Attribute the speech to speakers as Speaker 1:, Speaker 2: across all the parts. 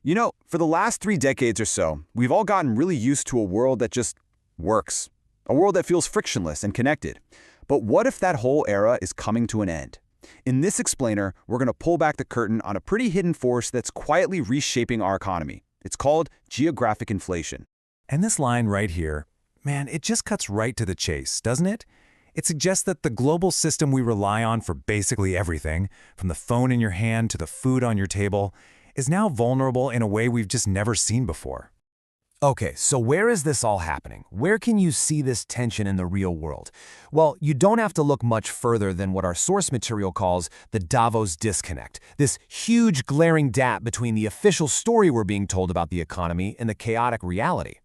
Speaker 1: You know, for the last 3 decades or so, we've all gotten really used to a world that just works. A world that feels frictionless and connected. But what if that whole era is coming to an end? In this explainer, we're going to pull back the curtain on a pretty hidden force that's quietly reshaping our economy. It's called geographic inflation.
Speaker 2: And this line right here, man, it just cuts right to the chase, doesn't it? It suggests that the global system we rely on for basically everything, from the phone in your hand to the food on your table, is now vulnerable in a way we've just never seen before.
Speaker 3: Okay, so where is this all happening? Where can you see this tension in the real world? Well, you don't have to look much further than what our source material calls the Davos disconnect, this huge glaring gap between the official story we're being told about the economy and the chaotic reality.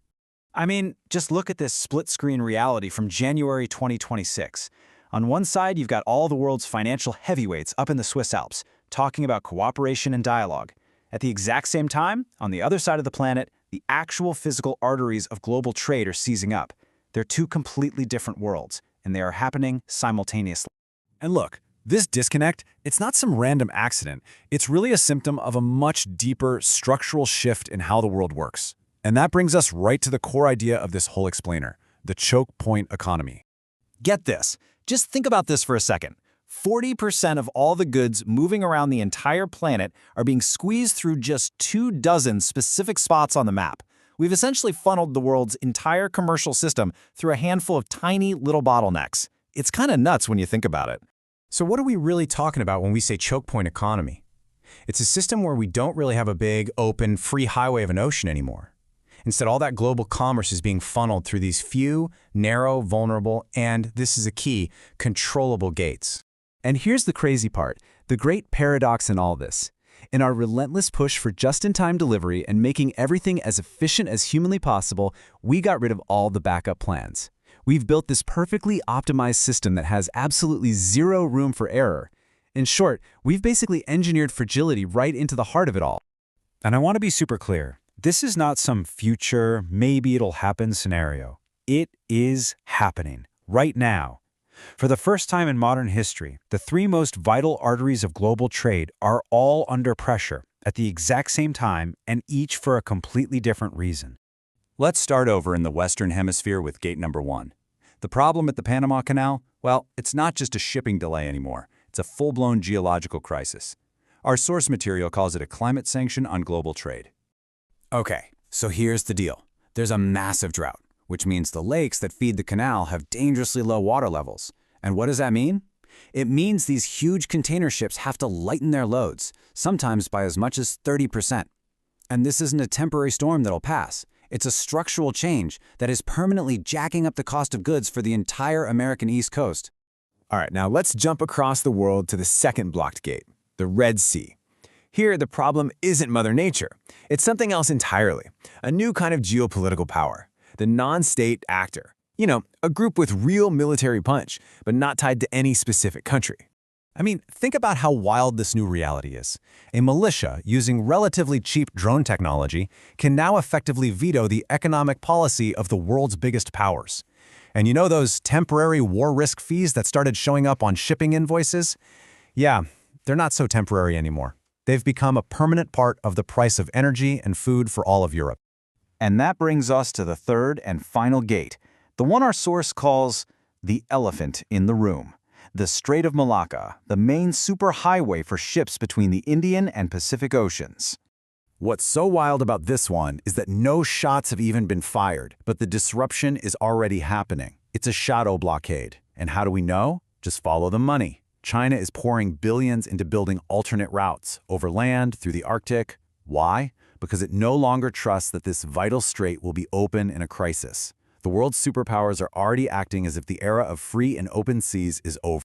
Speaker 4: I mean, just look at this split-screen reality from January 2026. On one side, you've got all the world's financial heavyweights up in the Swiss Alps, talking about cooperation and dialogue. At the exact same time, on the other side of the planet, the actual physical arteries of global trade are seizing up. They're two completely different worlds, and they are happening simultaneously.
Speaker 2: And look, this disconnect, it's not some random accident. It's really a symptom of a much deeper structural shift in how the world works. And that brings us right to the core idea of this whole explainer, the choke point economy.
Speaker 4: Get this. Just think about this for a second. 40% of all the goods moving around the entire planet are being squeezed through just 24 specific spots on the map. We've essentially funneled the world's entire commercial system through a handful of tiny little bottlenecks. It's kind of nuts when you think about it.
Speaker 2: So what are we really talking about when we say choke point economy? It's a system where we don't really have a big, open, free highway of an ocean anymore. Instead, all that global commerce is being funneled through these few, narrow, vulnerable, and, this is a key, controllable gates.
Speaker 5: And here's the crazy part, the great paradox in all this. In our relentless push for just-in-time delivery and making everything as efficient as humanly possible, we got rid of all the backup plans. We've built this perfectly optimized system that has absolutely zero room for error. In short, we've basically engineered fragility right into the heart of it all.
Speaker 4: And I want to be super clear. This is not some future, maybe it'll happen scenario. It is happening right now. For the first time in modern history, the three most vital arteries of global trade are all under pressure at the exact same time and each for a completely different reason.
Speaker 1: Let's start over in the Western Hemisphere with gate number 1. The problem at the Panama Canal? Well, it's not just a shipping delay anymore. It's a full-blown geological crisis. Our source material calls it a climate sanction on global trade.
Speaker 3: Okay, so here's the deal. There's a massive drought, which means the lakes that feed the canal have dangerously low water levels. And what does that mean? It means these huge container ships have to lighten their loads, sometimes by as much as 30%. And this isn't a temporary storm that'll pass. It's a structural change that is permanently jacking up the cost of goods for the entire American East Coast.
Speaker 5: All right, now let's jump across the world to the second blocked gate, the Red Sea. Here, the problem isn't Mother Nature. It's something else entirely, a new kind of geopolitical power, the non-state actor. You know, a group with real military punch, but not tied to any specific country.
Speaker 2: I mean, think about how wild this new reality is. A militia using relatively cheap drone technology can now effectively veto the economic policy of the world's biggest powers. And you know those temporary war risk fees that started showing up on shipping invoices? Yeah, they're not so temporary anymore. They've become a permanent part of the price of energy and food for all of Europe.
Speaker 4: And that brings us to the third and final gate, the one our source calls the elephant in the room. The Strait of Malacca, the main superhighway for ships between the Indian and Pacific Oceans.
Speaker 1: What's so wild about this one is that no shots have even been fired, but the disruption is already happening. It's a shadow blockade. And how do we know? Just follow the money. China is pouring billions into building alternate routes, over land, through the Arctic. Why? Because it no longer trusts that this vital strait will be open in a crisis. The world's superpowers are already acting as if the era of free and open seas is over.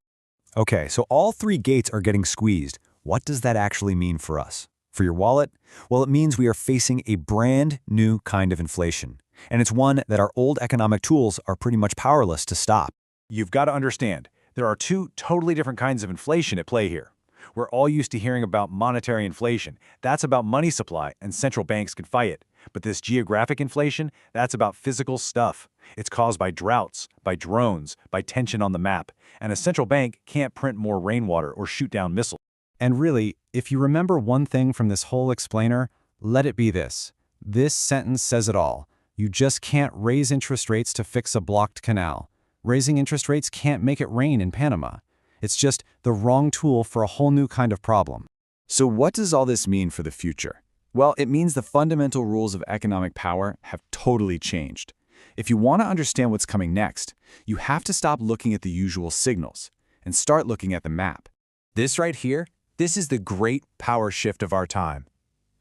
Speaker 2: Okay, so all three gates are getting squeezed. What does that actually mean for us? For your wallet? Well, it means we are facing a brand new kind of inflation. And it's one that our old economic tools are pretty much powerless to stop.
Speaker 6: You've got to understand, there are two totally different kinds of inflation at play here. We're all used to hearing about monetary inflation. That's about money supply, and central banks can fight it. But this geographic inflation, that's about physical stuff. It's caused by droughts, by drones, by tension on the map. And a central bank can't print more rainwater or shoot down missiles.
Speaker 4: And really, if you remember one thing from this whole explainer,
Speaker 2: Let it be this. This sentence says it all. You just can't raise interest rates to fix a blocked canal. Raising interest rates can't make it rain in Panama. It's just the wrong tool for a whole new kind of problem.
Speaker 3: So what does all this mean for the future? Well, it means the fundamental rules of economic power have totally changed. If you want to understand what's coming next, you have to stop looking at the usual signals and start looking at the map.
Speaker 2: This right here, this is the great power shift of our time.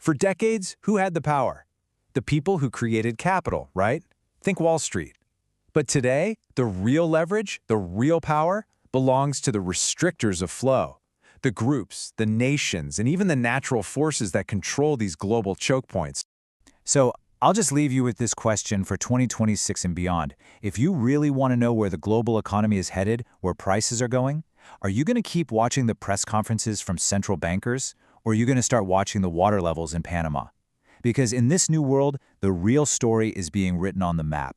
Speaker 2: For decades, who had the power? The people who created capital, right? Think Wall Street. But today, the real leverage, the real power, belongs to the restrictors of flow. The groups, the nations, and even the natural forces that control these global choke points.
Speaker 4: So I'll just leave you with this question for 2026 and beyond. If you really want to know where the global economy is headed, where prices are going, are you going to keep watching the press conferences from central bankers, or are you going to start watching the water levels in Panama? Because in this new world, the real story is being written on the map.